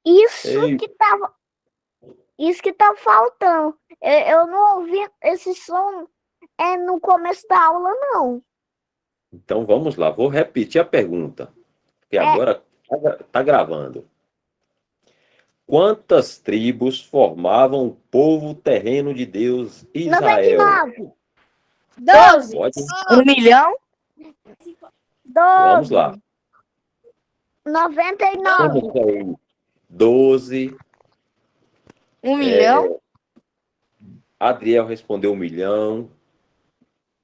Isso Ei, que tava, isso que tá faltando. Eu não ouvi esse som no começo da aula, não. então vamos lá, vou repetir a pergunta, que É agora tá gravando. Quantas tribos formavam o povo terreno de Deus Israel? 99, 12. Pode? 1 milhão? Vamos lá. 12, 99, Temos aí 12. 1 milhão? Adriel respondeu 1 milhão.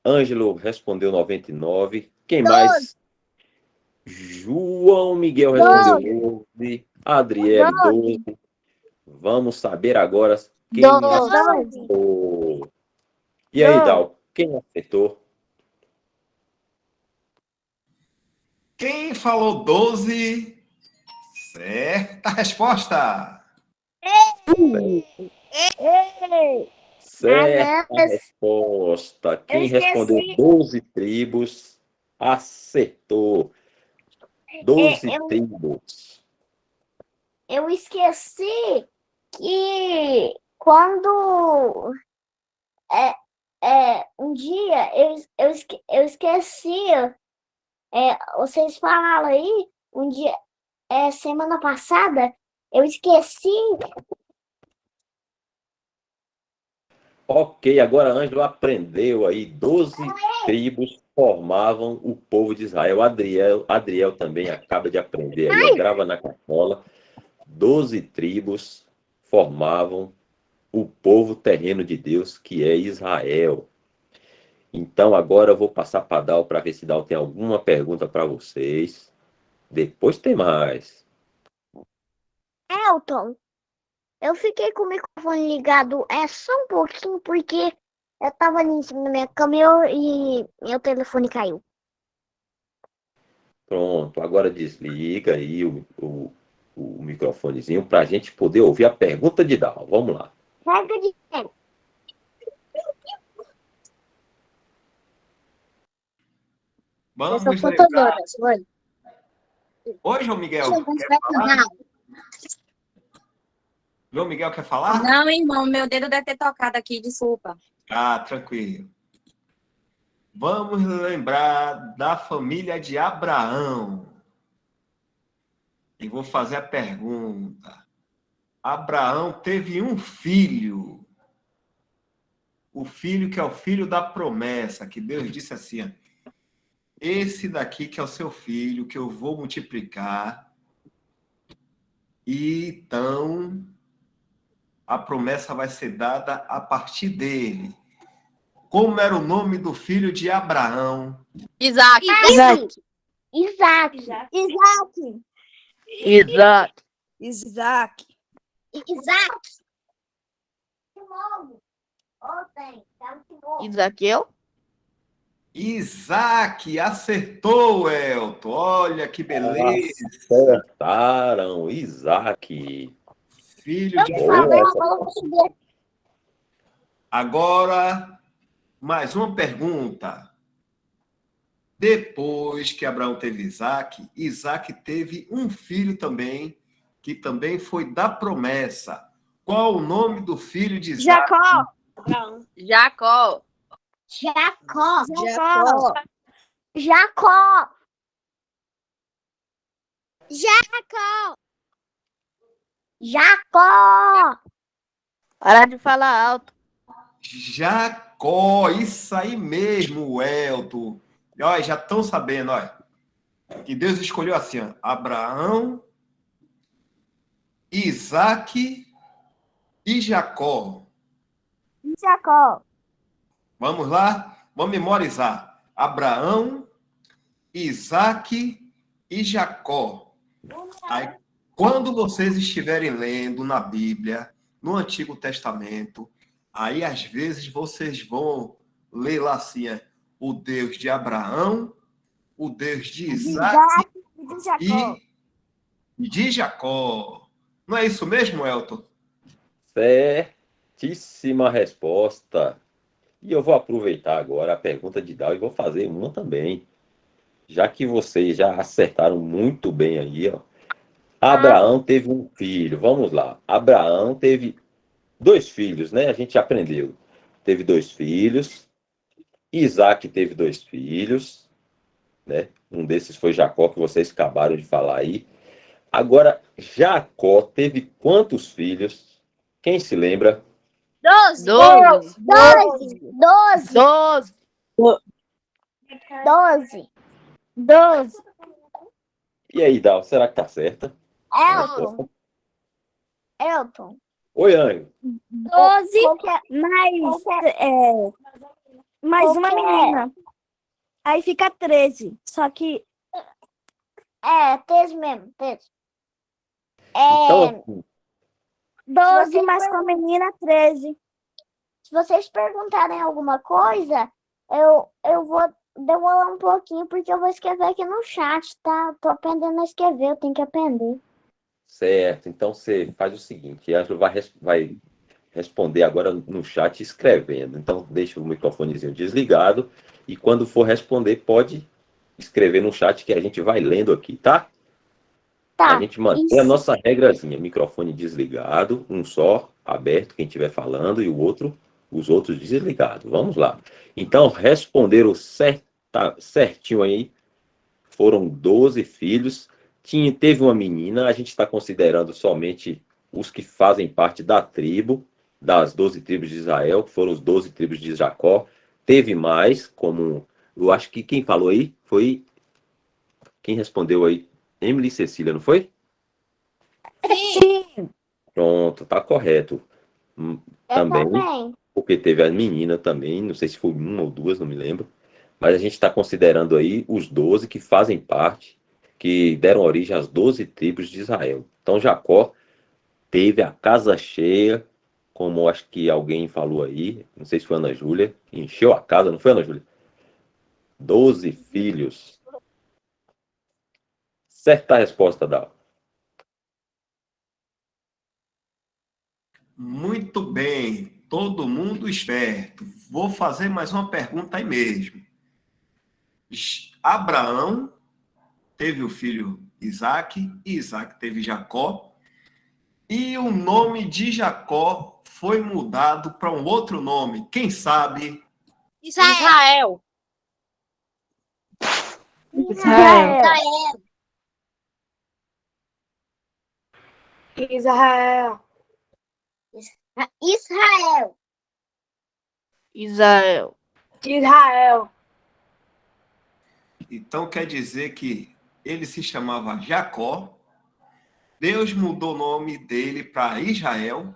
Ângelo respondeu 99. Quem 12, mais? João Miguel respondeu 12, 11. Adriele 12, 12. Vamos saber agora quem 12, acertou. E aí, 12. Dal, quem acertou? Quem falou 12? Certa resposta. Ei, Certa não, resposta. eu Quem respondeu esqueci. 12 tribos acertou. 12 Eu, tribos. eu esqueci que quando um dia eu esqueci. Vocês falaram aí, um dia, semana passada, eu esqueci. Ok, agora Ângelo aprendeu aí. 12 tribos formavam o povo de Israel. Adriel também acaba de aprender aí, ó, grava na cartola. 12 tribos formavam o povo terreno de Deus, que é Israel. Então agora eu vou passar para Dal para ver se Dal tem alguma pergunta para vocês. Depois tem mais. Elton, eu fiquei com o microfone ligado só um pouquinho, porque eu tava ali em cima da minha cama e meu telefone caiu. Pronto, agora desliga aí o microfonezinho para a gente poder ouvir a pergunta de Dal. Vamos lá. Regra de tempo. Eu sou Vamos lembrar. fotodora, oi. Oi, João Miguel. Quer falar? João Miguel quer falar? Não, irmão, meu dedo deve ter tocado aqui, desculpa. Ah, tranquilo. Vamos lembrar da família de Abraão. E vou fazer a pergunta. Abraão teve um filho. O filho que é o filho da promessa, que Deus disse assim, ó, esse daqui que é o seu filho, que eu vou multiplicar. E então a promessa vai ser dada a partir dele. Como era o nome do filho de Abraão? Isaac. Isaac. Isaqueu? Isaac, acertou, Elton. Olha que beleza. Acertaram, Isaac. Filho de Boa essa. Agora, mais uma pergunta. Depois que Abraão teve Isaac, Isaac teve um filho também, que também foi da promessa. Qual o nome do filho de Isaac? Jacó. Jacó. Parar de falar alto. Jacó, isso aí mesmo, Elton. E, olha, já estão sabendo, olha, que Deus escolheu assim, ó, Abraão, Isaac e Jacó. Vamos lá? Vamos memorizar. Abraão, Isaac e Jacó. Aí, quando vocês estiverem lendo na Bíblia, no Antigo Testamento, aí às vezes vocês vão ler lá assim, o Deus de Abraão, o Deus de Isaac e de Jacó. Não é isso mesmo, Elton? Certíssima resposta. E eu vou aproveitar agora a pergunta de Dal e vou fazer uma também. Já que vocês já acertaram muito bem aí, ó. Abraão teve um filho. Vamos lá. Abraão teve dois filhos, né? A gente aprendeu. Teve dois filhos. Isaac teve dois filhos, né? Um desses foi Jacó, que vocês acabaram de falar aí. Agora, Jacó teve quantos filhos? Quem se lembra? 12. 12. 12. 12. 12. 12. E aí, Dal, será que tá certa? Elton. Elton. Oi, Anjo. 12 mais Qual uma que é? menina. Aí fica 13. Só que 13 mesmo, 13. Então, assim, 12 mais com a menina, 13. Se vocês perguntarem alguma coisa, eu vou demorar um pouquinho, porque eu vou escrever aqui no chat, tá? Tô aprendendo a escrever, eu tenho que aprender. certo. Então, você faz o seguinte. Ângelo vai responder agora no chat escrevendo. Então, deixa o microfonezinho desligado. E quando for responder, pode escrever no chat que a gente vai lendo aqui, tá? Tá. A gente mantém a nossa regrazinha. Microfone desligado, um só aberto, quem estiver falando, e o outro, os outros desligados. Vamos lá. Então, responderam certinho aí. Foram 12 filhos. Teve uma menina. A gente está considerando somente os que fazem parte da tribo, das 12 tribos de Israel, que foram os 12 tribos de Jacó. Teve mais, como eu acho que quem falou aí foi. Quem respondeu aí? Emily e Cecília, não foi? Sim. Pronto, tá correto. Eu Também, também. porque teve a menina também, não sei se foi uma ou duas, não me lembro. Mas a gente está considerando aí os 12 que fazem parte, que deram origem às 12 tribos de Israel. Então Jacó teve a casa cheia, como acho que alguém falou aí, não sei se foi Ana Júlia, encheu a casa, não foi, Ana Júlia? 12 filhos. Certa a resposta, Dal. Muito bem, todo mundo esperto. Vou fazer mais uma pergunta aí mesmo. Abraão teve o filho Isaac, Isaac teve Jacó, e o nome de Jacó foi mudado para um outro nome. Quem sabe? Israel. Israel. Israel. Israel. Israel. Israel. Então quer dizer que ele se chamava Jacó, Deus mudou o nome dele para Israel,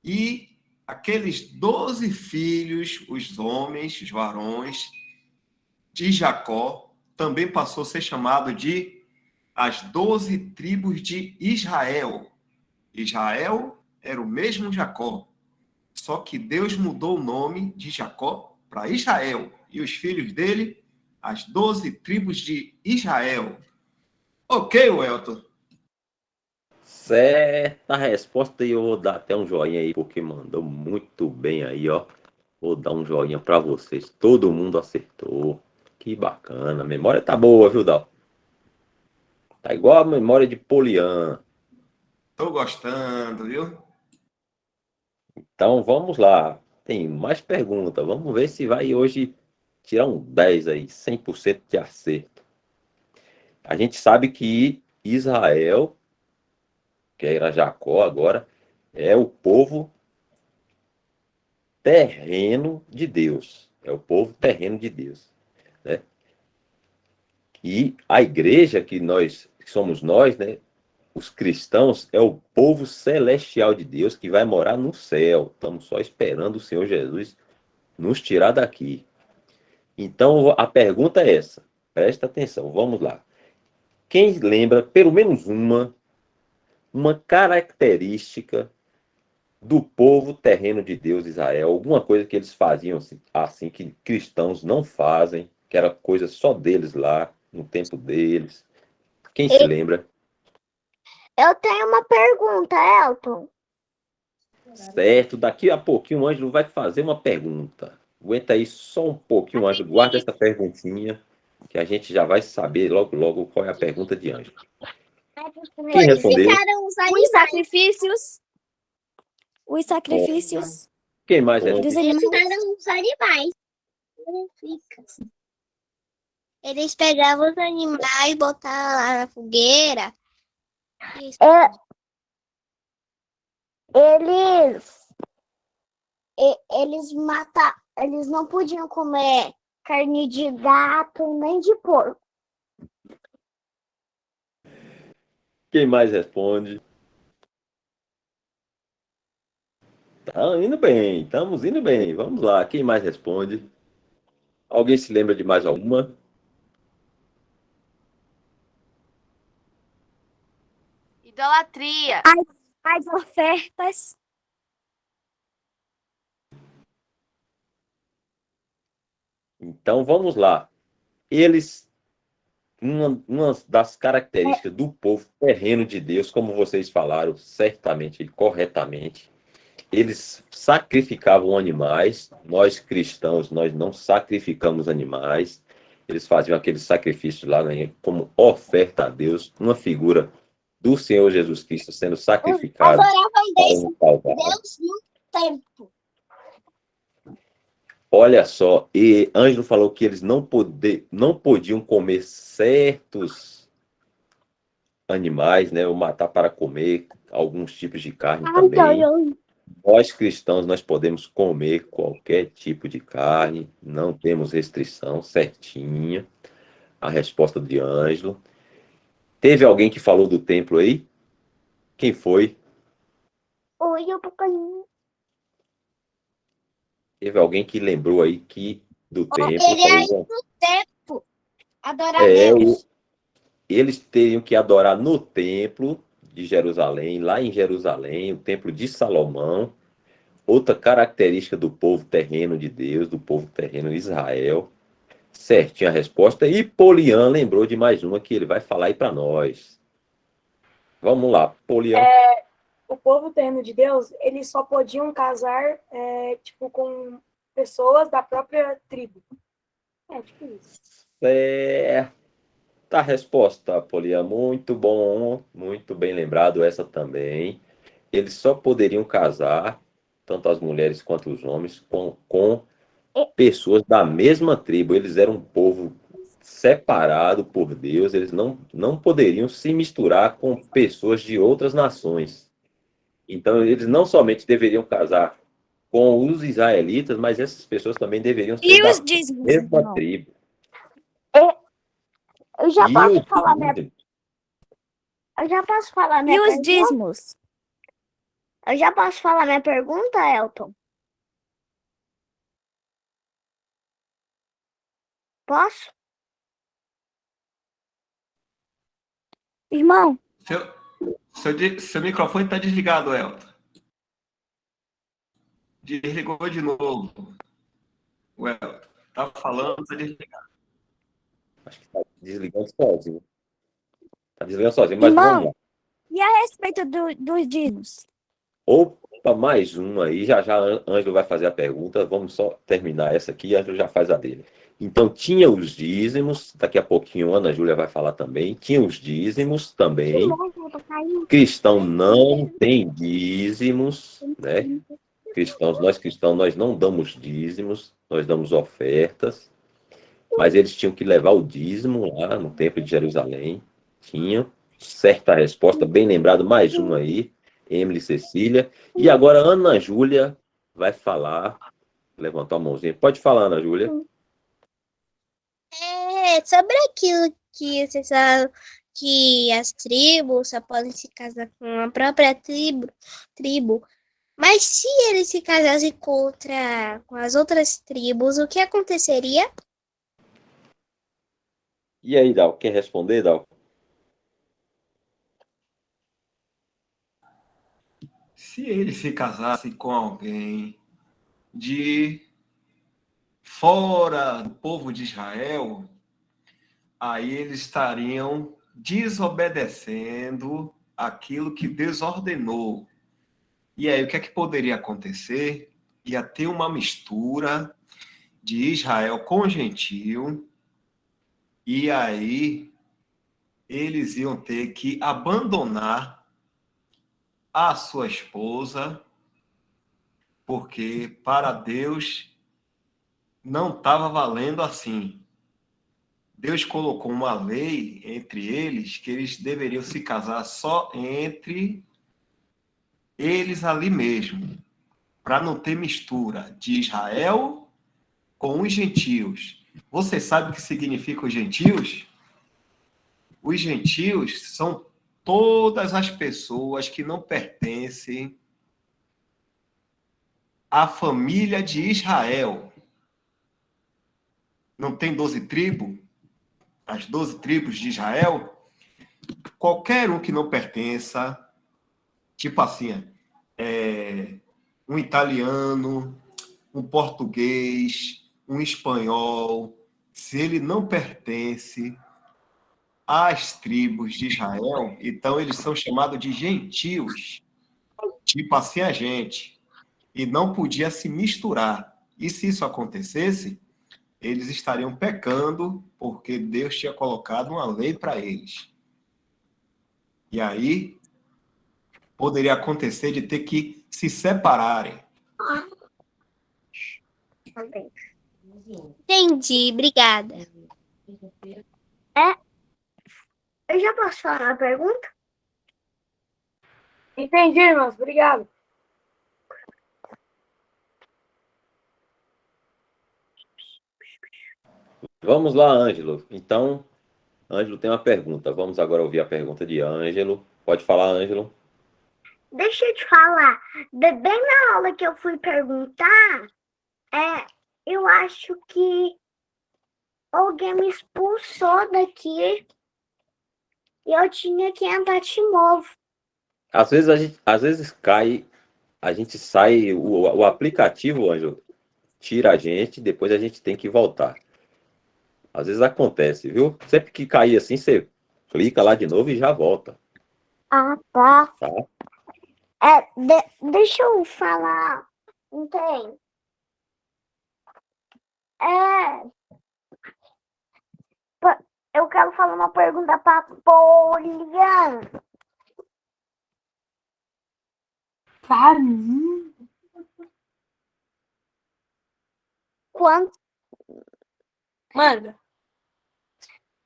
e aqueles 12 filhos, os homens, os varões de Jacó, também passou a ser chamado de as 12 tribos de Israel. Israel era o mesmo Jacó, só que Deus mudou o nome de Jacó para Israel, e os filhos dele, as 12 tribos de Israel. Ok, Welton? Certa resposta, e eu vou dar até um joinha aí, porque mandou muito bem aí, ó. Vou dar um joinha para vocês. Todo mundo acertou. Que bacana. A memória tá boa, viu, Dal? Tá igual a memória de Polian. Tô gostando, viu? Então vamos lá. Tem mais perguntas. Vamos ver se vai hoje tirar um 10 aí, 100% de acerto. A gente sabe que Israel, que era Jacó agora, é o povo terreno de Deus. É o povo terreno de Deus, né? E a igreja que somos nós, né? Os cristãos é o povo celestial de Deus que vai morar no céu. Estamos só esperando o Senhor Jesus nos tirar daqui. Então a pergunta é essa. Presta atenção, vamos lá. Quem lembra pelo menos uma característica do povo terreno de Deus Israel, alguma coisa que eles faziam assim que cristãos não fazem, que era coisa só deles lá, no tempo deles? Quem se lembra? Eu tenho uma pergunta, Elton. Certo, daqui a pouquinho o Ângelo vai fazer uma pergunta. Aguenta aí só um pouquinho, Ângelo. Guarda essa perguntinha, que a gente já vai saber logo, logo qual é a pergunta de Ângelo. Quem respondeu? Os sacrifícios. Os sacrifícios Quem mais dos respondeu? animais. Os animais. Eles pegavam os animais, botavam lá na fogueira. Eles não podiam comer carne de gato nem de porco. Quem mais responde? Tá indo bem, estamos indo bem. Vamos lá, quem mais responde? Alguém se lembra de mais alguma? Idolatria. As ofertas. Então vamos lá. Uma das características do povo terreno de Deus, como vocês falaram certamente e corretamente, eles sacrificavam animais. Nós cristãos, nós não sacrificamos animais. Eles faziam aquele sacrifício lá, né, como oferta a Deus, uma figura do Senhor Jesus Cristo sendo sacrificado. Adoravam Deus no tempo. Olha só, e Ângelo falou que eles não podiam comer certos animais, né, ou matar para comer alguns tipos de carne também. Nós cristãos, nós podemos comer qualquer tipo de carne, não temos restrição, certinha. A resposta de Ângelo. Teve alguém que falou do templo aí? Quem foi? Oi, eu pequenininho. Teve alguém que lembrou aí que do templo. Ele aí no tempo. Adorar É, Deus. eles teriam que adorar no templo de Jerusalém, lá em Jerusalém, o templo de Salomão. Outra característica do povo terreno de Deus, do povo terreno de Israel. Certinha a resposta. E Polian lembrou de mais uma que ele vai falar aí para nós. Vamos lá, Polian. O povo terreno de Deus, eles só podiam casar, com pessoas da própria tribo. Tipo isso. Certa resposta, Polian. Muito bom, muito bem lembrado essa também. Eles só poderiam casar, tanto as mulheres quanto os homens, com pessoas da mesma tribo. Eles eram um povo separado por Deus, eles não poderiam se misturar com pessoas de outras nações. Então, eles não somente deveriam casar com os israelitas, mas essas pessoas também deveriam ser E da os dízimos, mesma irmão? tribo. Eu já E posso os falar minha dízimos? Eu já posso falar E minha os pergunta? dízimos? Eu já posso falar minha pergunta, Elton? Posso? Irmão, Seu microfone está desligado, Elton. Desligou de novo. O Elton está falando, está desligado. Acho que está desligando sozinho. Está desligando sozinho, mas Irmão. vamos lá. e a respeito dos dízimos? Opa, mais uma aí. Já já Ângelo vai fazer a pergunta. Vamos só terminar essa aqui e Ângelo já faz a dele. Então, tinha os dízimos. Daqui a pouquinho Ana Júlia vai falar também. Tinha os dízimos também. Cristão não tem dízimos, né? Nós cristãos, nós não damos dízimos. Nós damos ofertas. Mas eles tinham que levar o dízimo lá no Templo de Jerusalém. Tinha. Certa resposta, bem lembrado. Mais uma aí. Emily Cecília. E agora Ana Júlia vai falar. Levantou a mãozinha. Pode falar, Ana Júlia. Sobre aquilo que vocês falam, que as tribos só podem se casar com a própria tribo. Mas se eles se casassem com as outras tribos, o que aconteceria? E aí, Dal? Quer responder, Dal? Se ele se casasse com alguém de fora do povo de Israel, aí eles estariam desobedecendo aquilo que Deus ordenou. E aí, o que é que poderia acontecer? Ia ter uma mistura de Israel com gentio, e aí eles iam ter que abandonar a sua esposa, porque para Deus não estava valendo assim. Deus colocou uma lei entre eles que eles deveriam se casar só entre eles ali mesmo, para não ter mistura de Israel com os gentios. Você sabe o que significa os gentios? Os gentios são todas as pessoas que não pertencem à família de Israel. Não tem 12 tribos? As 12 tribos de Israel? Qualquer um que não pertença, tipo assim, um italiano, um português, um espanhol, se ele não pertence às tribos de Israel, então eles são chamados de gentios, tipo assim a gente, e não podia se misturar. E se isso acontecesse, eles estariam pecando, porque Deus tinha colocado uma lei para eles. E aí, poderia acontecer de ter que se separarem. Entendi, obrigada. Eu já posso falar a pergunta? Entendi, irmãos. Obrigado. Vamos lá, Ângelo. Então, Ângelo tem uma pergunta. Vamos agora ouvir a pergunta de Ângelo. Pode falar, Ângelo. Deixa eu te falar. Bem na aula que eu fui perguntar, eu acho que alguém me expulsou daqui e eu tinha que entrar de novo. Às vezes cai, a gente sai, o aplicativo, Ângelo, tira a gente, depois a gente tem que voltar. Às vezes acontece, viu? Sempre que cair assim, você clica lá de novo e já volta. Ah, tá. Tá? Deixa eu falar. Entende? Eu quero falar uma pergunta para Poliana. Para mim? Manda.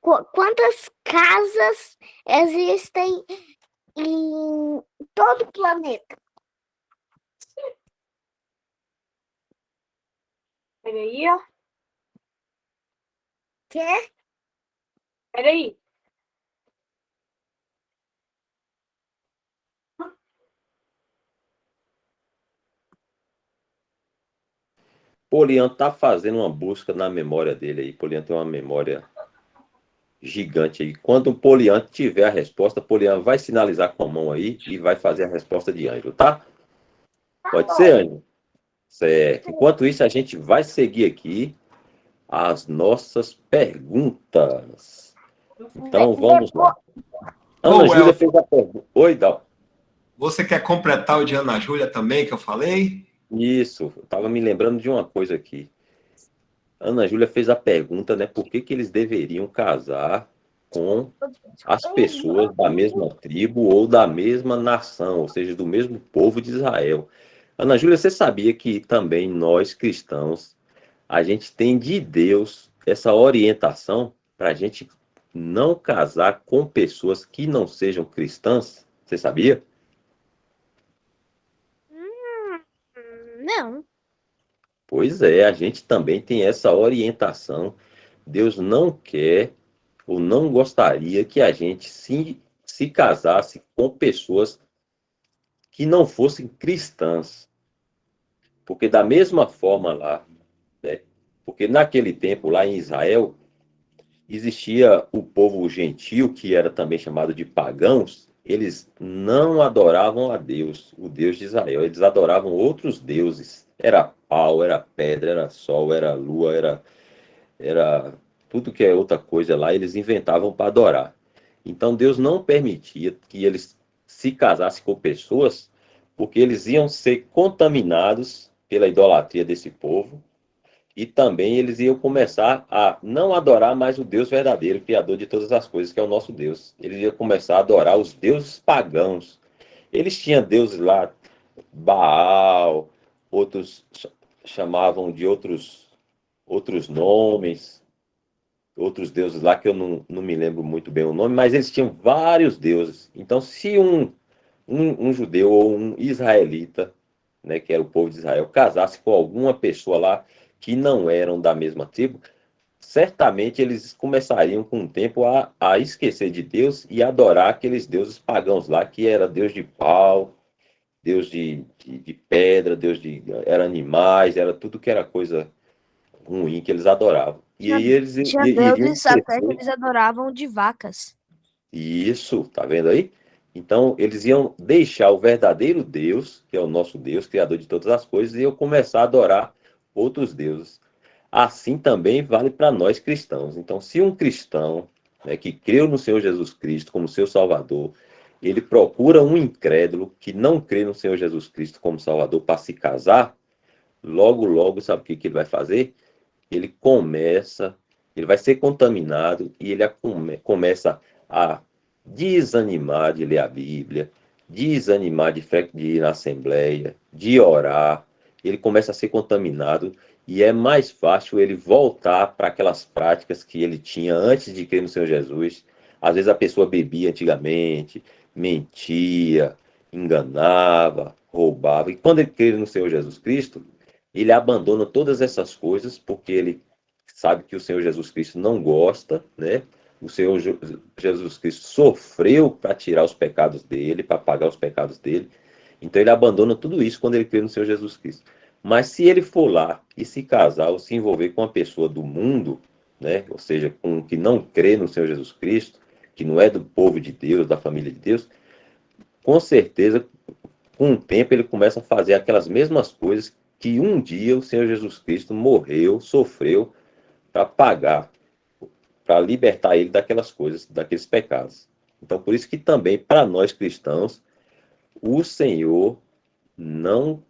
Quantas casas existem em todo o planeta? Peraí, ó. Quê? Peraí. Poliano tá fazendo uma busca na memória dele aí. Poliano tem uma memória gigante aí. Quando o Poliano tiver a resposta, Poliano vai sinalizar com a mão aí e vai fazer a resposta de Ângelo, tá? Pode ser, Ângelo? Certo. Enquanto isso, a gente vai seguir aqui as nossas perguntas. Então, vamos lá. Ana Ô, Júlia fez a pergunta. Oi, Dal. você quer completar o de Ana Júlia também, que eu falei? Isso, eu estava me lembrando de uma coisa aqui. Ana Júlia fez a pergunta, né? Por que eles deveriam casar com as pessoas da mesma tribo ou da mesma nação, ou seja, do mesmo povo de Israel. Ana Júlia, você sabia que também nós cristãos, a gente tem de Deus essa orientação para a gente não casar com pessoas que não sejam cristãs? Você sabia? Não. Pois é, a gente também tem essa orientação. Deus não quer ou não gostaria que a gente se casasse com pessoas que não fossem cristãs. Porque da mesma forma lá, né? Porque naquele tempo lá em Israel, existia o povo gentil, que era também chamado de pagãos, eles não adoravam a Deus, o Deus de Israel, eles adoravam outros deuses. Era pau, era pedra, era sol, era lua, era tudo que é outra coisa lá, eles inventavam para adorar. Então Deus não permitia que eles se casassem com pessoas, porque eles iam ser contaminados pela idolatria desse povo e também eles iam começar a não adorar mais o Deus verdadeiro, Criador de todas as coisas, que é o nosso Deus. Eles iam começar a adorar os deuses pagãos. Eles tinham deuses lá, Baal, outros chamavam de outros nomes, outros deuses lá que eu não me lembro muito bem o nome, mas eles tinham vários deuses. Então, se um judeu ou um israelita, né, que era o povo de Israel, casasse com alguma pessoa lá que não eram da mesma tribo, certamente eles começariam com o tempo a esquecer de Deus e adorar aqueles deuses pagãos lá, que era Deus de pau, Deus de pedra, era animais, era tudo que era coisa ruim que eles adoravam. E aí eles Tinha iriam deuses até que esquecer. eles adoravam de vacas. Isso, tá vendo aí? Então, eles iam deixar o verdadeiro Deus, que é o nosso Deus, Criador de todas as coisas, e iam começar a adorar outros deuses. Assim também vale para nós cristãos. Então, se um cristão, né, que creu no Senhor Jesus Cristo como seu Salvador, ele procura um incrédulo que não crê no Senhor Jesus Cristo como Salvador para se casar, logo, logo, sabe o que ele vai fazer? Ele vai ser contaminado e ele começa a desanimar de ler a Bíblia, desanimar de ir na Assembleia, de orar. Ele começa a ser contaminado e é mais fácil ele voltar para aquelas práticas que ele tinha antes de crer no Senhor Jesus. Às vezes a pessoa bebia antigamente, mentia, enganava, roubava. E quando ele crê no Senhor Jesus Cristo, ele abandona todas essas coisas porque ele sabe que o Senhor Jesus Cristo não gosta, né? O Senhor Jesus Cristo sofreu para tirar os pecados dele, para pagar os pecados dele. Então ele abandona tudo isso quando ele crê no Senhor Jesus Cristo. Mas se ele for lá e se casar ou se envolver com uma pessoa do mundo, né? Ou seja, com que não crê no Senhor Jesus Cristo, que não é do povo de Deus, da família de Deus, com certeza, com o tempo ele começa a fazer aquelas mesmas coisas que um dia o Senhor Jesus Cristo morreu, sofreu para pagar, para libertar ele daquelas coisas, daqueles pecados. Então, por isso que também, para nós cristãos, o Senhor não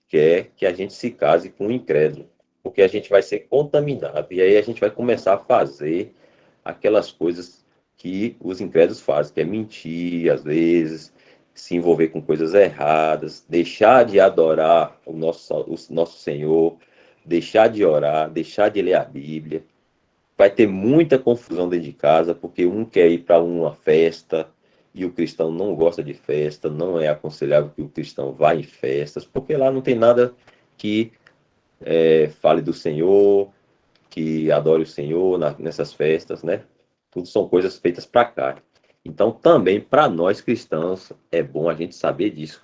quer que a gente se case com um incrédulo, porque a gente vai ser contaminado, e aí a gente vai começar a fazer aquelas coisas que os incrédulos fazem, que é mentir, às vezes, se envolver com coisas erradas, deixar de adorar o nosso Senhor, deixar de orar, deixar de ler a Bíblia. Vai ter muita confusão dentro de casa, porque um quer ir para uma festa e o cristão não gosta de festa, não é aconselhável que o cristão vá em festas, porque lá não tem nada que fale do Senhor, que adore o Senhor nessas festas, né? Tudo são coisas feitas para cá. Então, também para nós cristãos é bom a gente saber disso.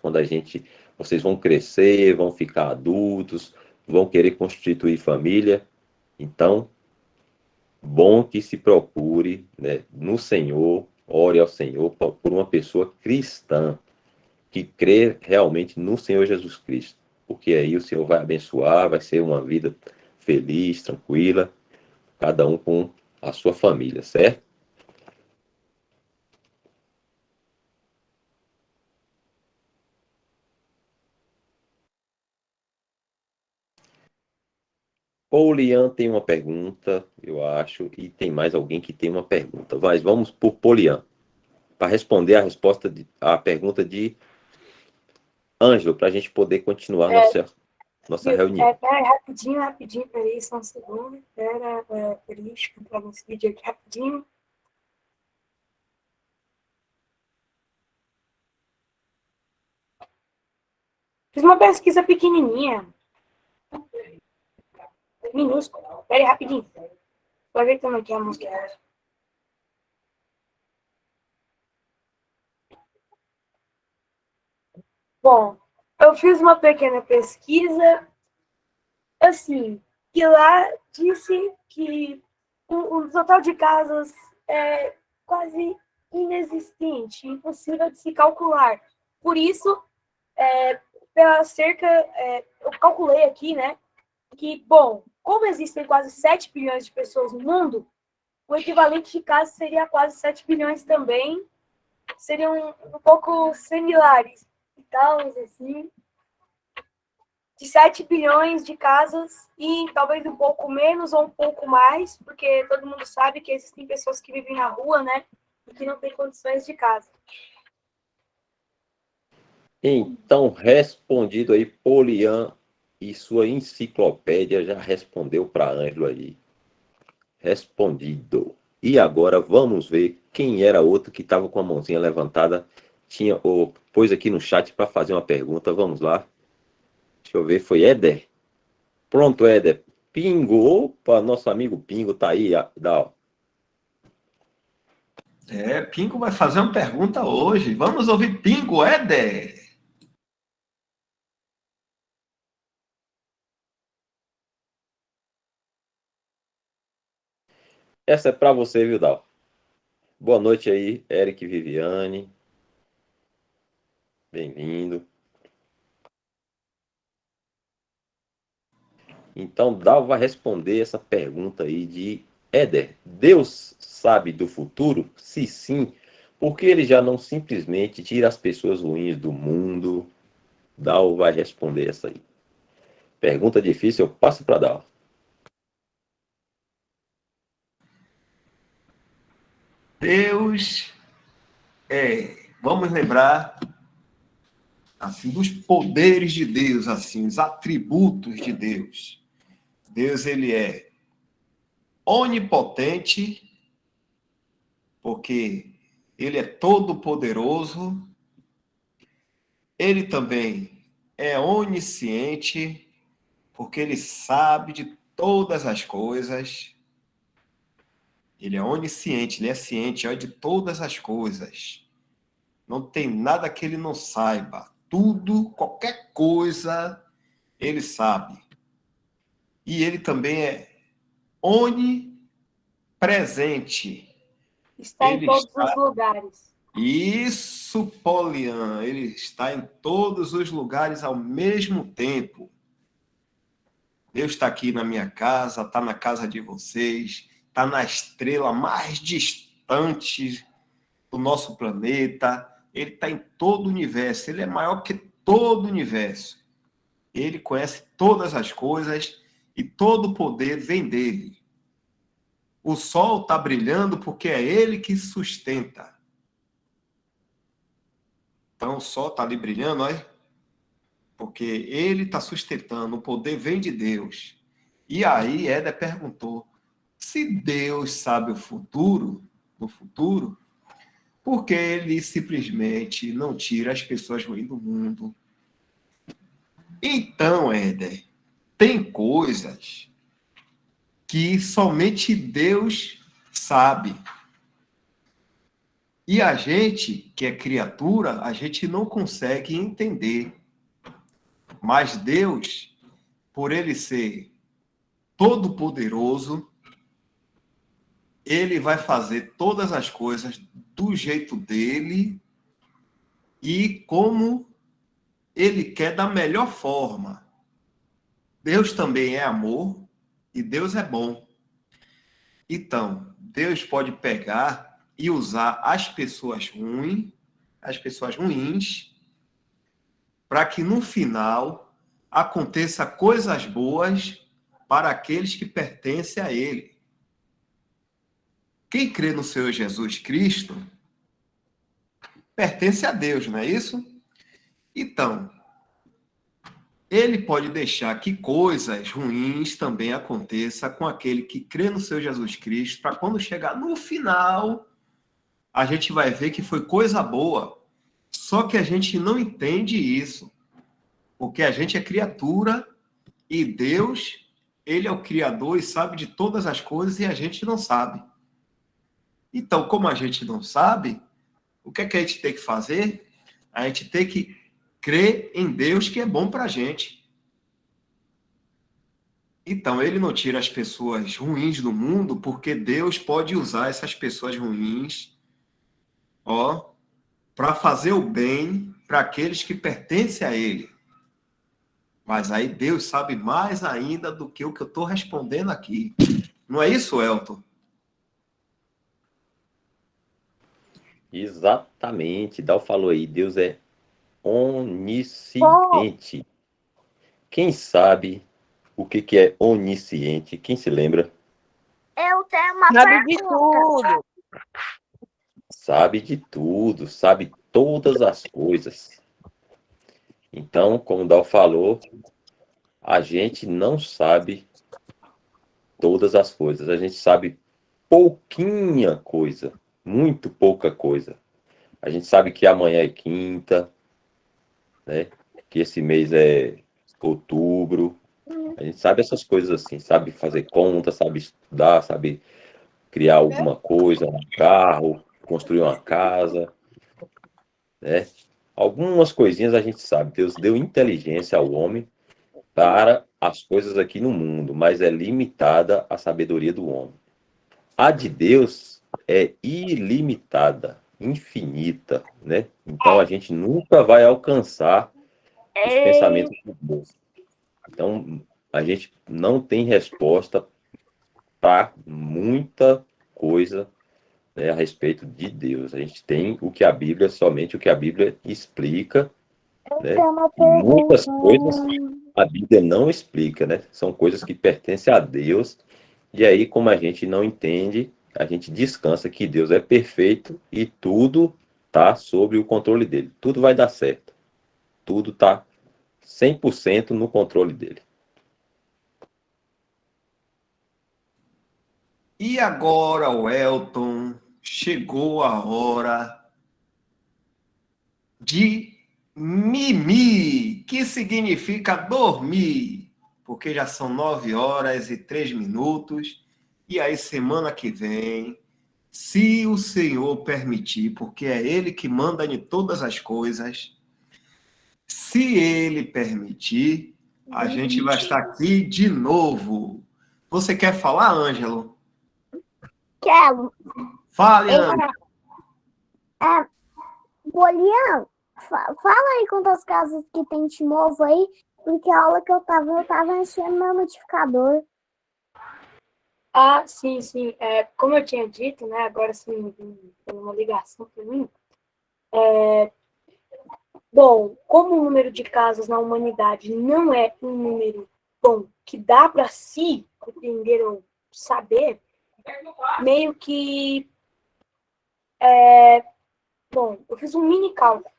Vocês vão crescer, vão ficar adultos, vão querer constituir família. Então, bom que se procure, né, no Senhor, ore ao Senhor por uma pessoa cristã que crê realmente no Senhor Jesus Cristo, porque aí o Senhor vai abençoar, vai ser uma vida feliz, tranquila, cada um com a sua família, certo? Polian tem uma pergunta, eu acho, e tem mais alguém que tem uma pergunta. Mas vamos por Polian, para responder a pergunta de Ângelo, para a gente poder continuar nossa reunião. Pera, rapidinho, peraí, só um segundo. Peraí, deixa eu entrar nesse vídeo aqui rapidinho. Fiz uma pesquisa pequenininha. Minúscula. Peraí, rapidinho. Tô ajeitando aqui a música. Bom, eu fiz uma pequena pesquisa, assim, que lá disse que o total de casas é quase inexistente, impossível de se calcular. Por isso, pela cerca, eu calculei aqui, né, que, bom, como existem quase 7 bilhões de pessoas no mundo, o equivalente de casas seria quase 7 bilhões também, seriam um pouco similares e tal, assim. de 7 bilhões de casas e talvez um pouco menos ou um pouco mais, porque todo mundo sabe que existem pessoas que vivem na rua, né? E que não têm condições de casa. Então, respondido aí, Polian e sua enciclopédia já respondeu para Ângelo aí. Respondido. E agora vamos ver quem era outro que estava com a mãozinha levantada. Tinha ou pôs aqui no chat para fazer uma pergunta. Vamos lá. Deixa eu ver, foi Éder. Pronto, Éder. Pingo. Opa, nosso amigo Pingo tá aí. Dá, Pingo vai fazer uma pergunta hoje. Vamos ouvir Pingo, Éder. essa é para você, viu, Dal? Boa noite aí, Eric e Viviane. Bem-vindo. Então, Dal vai responder essa pergunta aí de Éder. Deus sabe do futuro? Se sim, por que ele já não simplesmente tira as pessoas ruins do mundo? Dal vai responder essa aí. Pergunta difícil, eu passo para Dal. Deus vamos lembrar assim dos poderes de Deus, assim, os atributos de Deus. Deus ele é onipotente, porque ele é todo poderoso. Ele também é onisciente, porque ele sabe de todas as coisas. Ele é onisciente, ele é ciente de todas as coisas. Não tem nada que ele não saiba. Tudo, qualquer coisa, ele sabe. E ele também é onipresente. Está em Ele todos está... os lugares. Isso, Polian. Ele está em todos os lugares ao mesmo tempo. Deus está aqui na minha casa, está na casa de vocês, está na estrela mais distante do nosso planeta. Ele está em todo o universo. Ele é maior que todo o universo. Ele conhece todas as coisas e todo o poder vem dele. O sol está brilhando porque é ele que sustenta. Então o sol está ali brilhando, olha, porque ele está sustentando, o poder vem de Deus. E aí Éder perguntou, se Deus sabe o futuro, no futuro, por que ele simplesmente não tira as pessoas ruins do mundo? Então, Éder, tem coisas que somente Deus sabe. E a gente, que é criatura, a gente não consegue entender. Mas Deus, por ele ser todo-poderoso, ele vai fazer todas as coisas do jeito dele e como ele quer da melhor forma. Deus também é amor e Deus é bom. Então, Deus pode pegar e usar as pessoas ruins, para que no final aconteça coisas boas para aqueles que pertencem a ele. Quem crê no Senhor Jesus Cristo pertence a Deus, não é isso? Então, ele pode deixar que coisas ruins também aconteçam com aquele que crê no Senhor Jesus Cristo, para quando chegar no final, a gente vai ver que foi coisa boa. Só que a gente não entende isso, porque a gente é criatura e Deus, ele é o Criador e sabe de todas as coisas e a gente não sabe. Então, como a gente não sabe, o que é que a gente tem que fazer? A gente tem que crer em Deus que é bom para a gente. Então, ele não tira as pessoas ruins do mundo, porque Deus pode usar essas pessoas ruins, para fazer o bem para aqueles que pertencem a ele. Mas aí Deus sabe mais ainda do que o que eu estou respondendo aqui. Não é isso, Elton? Exatamente, Dal falou aí, Deus é onisciente. Quem sabe o que é onisciente? Quem se lembra? Eu tenho uma Sabe de pergunta. tudo. Sabe de tudo, sabe todas as coisas. Então, como o Dal falou, a gente não sabe todas as coisas. A gente sabe pouquinha coisa, muito pouca coisa. A gente sabe que amanhã é quinta, né? Que esse mês é outubro. A gente sabe essas coisas assim, sabe fazer conta, sabe estudar, sabe criar alguma coisa, um carro, construir uma casa, né? Algumas coisinhas a gente sabe. Deus deu inteligência ao homem para as coisas aqui no mundo, mas é limitada a sabedoria do homem. A de Deus é ilimitada, infinita, né? Então a gente nunca vai alcançar os pensamentos de Deus. Então a gente não tem resposta para muita coisa, né, a respeito de Deus. A gente tem o que a Bíblia, somente o que a Bíblia explica, né? Tem uma E muitas coisas pergunta. a Bíblia não explica, né? São coisas que pertencem a Deus. E aí, como a gente não entende, a gente descansa que Deus é perfeito e tudo está sob o controle dele. Tudo vai dar certo. Tudo está 100% no controle dele. E agora, Welton, chegou a hora de mimi, que significa dormir, porque já são 9 horas e 3 minutos, e aí semana que vem, se o Senhor permitir, porque é Ele que manda em todas as coisas, se Ele permitir, a gente vai estar aqui de novo. Você quer falar, Ângelo? Quero. Fale, Ângelo. Polian, fala aí quantas casas que tem de novo aí, porque a aula que eu tava enchendo meu notificador. Ah, sim, sim. Como eu tinha dito, né? Agora sim, tem uma ligação para mim. Bom, como o número de casas na humanidade não é um número bom que dá para se compreender ou saber, meio que bom, eu fiz um mini cálculo.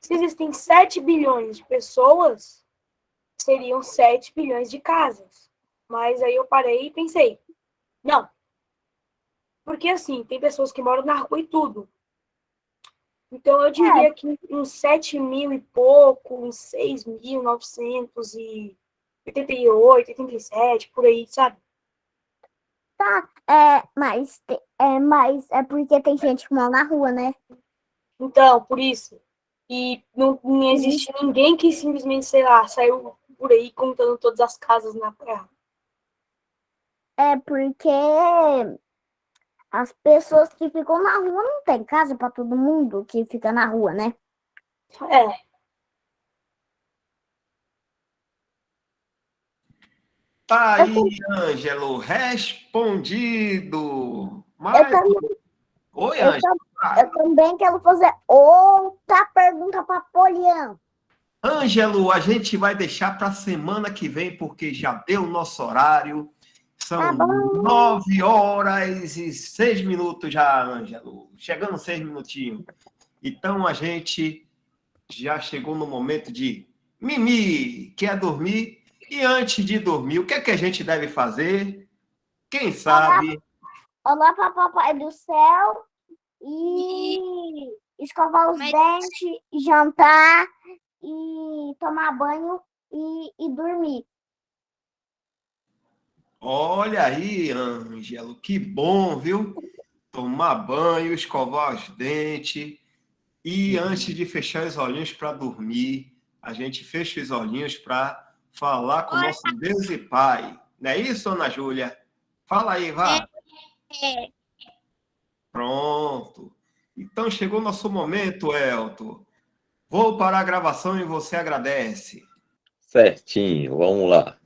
Se existem 7 bilhões de pessoas, seriam 7 bilhões de casas. Mas aí eu parei e pensei, não. Porque assim, tem pessoas que moram na rua e tudo. Então eu diria que uns 7 mil e pouco, uns 6.988, 87, por aí, sabe? Mas é porque tem gente que mora na rua, né? Então, por isso. E não existe ninguém que simplesmente, sei lá, saiu por aí contando todas as casas na terra. É porque as pessoas que ficam na rua não tem casa para todo mundo que fica na rua, né? É, Tá aí, Ângelo, respondido. Eu, Mas... também, Oi, eu, Ângelo. eu também quero fazer outra pergunta para Polian. Ângelo, a gente vai deixar para a semana que vem, porque já deu o nosso horário. São Tá bom. 9 horas e 6 minutos já, Ângelo. Chegando 6 minutinhos. Então, a gente já chegou no momento de mimi, que é dormir. E antes de dormir, o que é que a gente deve fazer? Quem sabe? Olá para Papai do Céu e escovar os dentes, jantar e tomar banho e dormir. Olha aí, Ângelo, que bom, viu? Tomar banho, escovar os dentes. E antes de fechar os olhinhos para dormir, a gente fecha os olhinhos para falar com o nosso Deus e Pai. Não é isso, Ana Júlia? Fala aí, vá. É. Pronto. Então chegou o nosso momento, Elton. Vou parar a gravação e você agradece. Certinho, vamos lá.